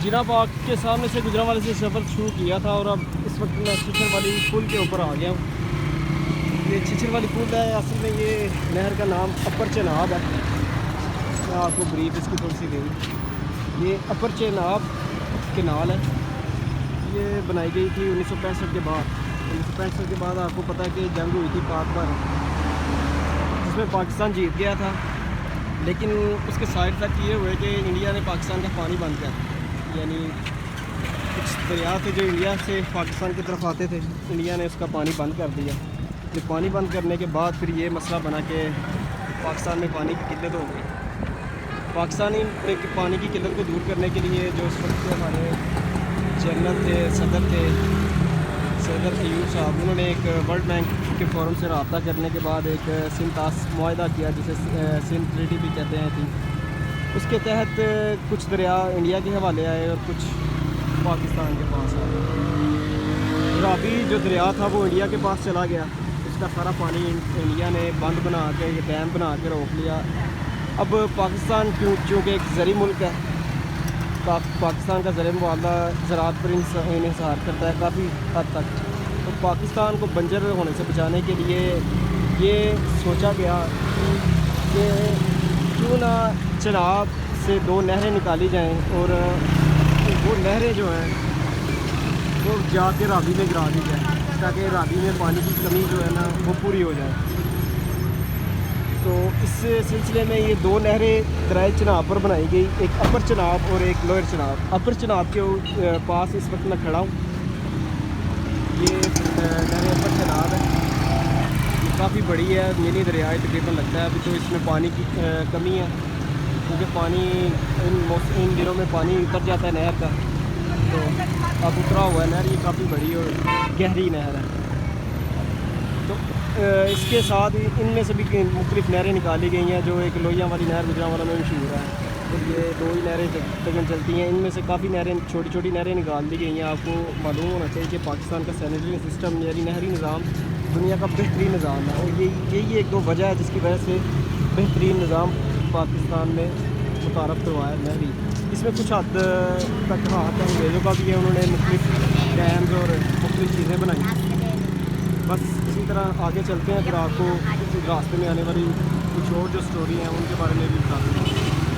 जीना park के सामने से गुजरांवाले से सफ़र शुरू किया था और अब इस वक्त मैं छिछर वाली पुल के ऊपर आ गया हूँ। ये छिछर वाली पुल है, असल में ये नहर का नाम अपर चेनाब है। मैं आपको ब्रीफ इसकी थोड़ी सी दे दूँ। ये अपर चेनाब केनाल है, ये बनाई गई थी 1965 के बाद। 1965 के बाद आपको पता है कि जंग हुई थी पाक पर, जिसमें पाकिस्तान जीत गया था। लेकिन उसके साइड इफेक्ट ये हुए कि इंडिया ने पाकिस्तान का पानी बंद कर, यानी कुछ दरिया थे जो इंडिया से पाकिस्तान की तरफ आते थे, इंडिया ने उसका पानी बंद कर दिया। तो पानी बंद करने के बाद फिर ये मसला बना कि पाकिस्तान में पानी की किल्लत हो गई। पाकिस्तानी पानी की किल्लत को दूर करने के लिए जो इस वक्त हमारे जनरल थे, सदर अयूब साहब, उन्होंने एक वर्ल्ड बैंक के फोरम से रब्ता करने के बाद एक सिंतास मुआहदा किया, जिसे सिंध ट्रीटी भी कहते हैं थी। उसके तहत कुछ दरिया इंडिया के हवाले आए और कुछ पाकिस्तान के पास आए। रावी जो दरिया था वो इंडिया के पास चला गया, उसका सारा पानी इंडिया ने बंद बना के, डैम बना के रोक लिया। अब पाकिस्तान चूँकि एक ज़री मुल्क है, पाकिस्तान का ज़र मुआवजा ज़राअत पर इन्हिसार करता है काफ़ी हद तक। तो पाकिस्तान को बंजर होने से बचाने के लिए ये सोचा गया कि क्यों ना चेनाब से 2 नहरें निकाली जाएं और वो नहरें जो हैं वो जाके रावी में गिरा दी जाए, ताकि रावी में पानी की कमी जो है ना वो पूरी हो जाए। तो इस सिलसिले में ये 2 नहरें दरिया चेनाब पर बनाई गई, एक अपर चेनाब और एक लोअर चेनाब। अपर चेनाब के पास इस वक्त मैं खड़ा हूँ। ये नहर अपर चेनाब है, ये काफ़ी बड़ी है, मिनी दरिया तकरीबन लगता है। अभी तो इसमें पानी की कमी है, क्योंकि पानी इन दिनों में पानी उतर जाता है नहर का, तो अब उतरा हुआ है नहर। ये काफ़ी बड़ी और गहरी नहर है। तो इसके साथ इनमें से भी मुख्तलिफ नहरें निकाली गई हैं, जो एक लोहिया वाली नहर गुजरांवाला में मशहूर है। तो ये 2 ही नहरें तकरीबन चलती हैं। इनमें से काफ़ी नहरें, छोटी छोटी नहरें निकाल दी गई हैं। आपको मालूम होना चाहिए कि पाकिस्तान का सैनिटरी सिस्टम यानी नहरी निज़ाम दुनिया का बेहतरीन निज़ाम है, और यही 1-2 वजह है जिसकी वजह से बेहतरीन निज़ाम पाकिस्तान में मुतारफ़ करवाया नहरी। इसमें कुछ हद तक हाथ अंग्रेज़ों का भी है, उन्होंने मुख्तलिफ डैम्स और मुख्तलिफ चीज़ें बनाई। बस इसी तरह आगे चलते हैं, फिर आपको रास्ते में आने वाली कुछ और जो स्टोरी हैं उनके बारे में भी बताते हैं।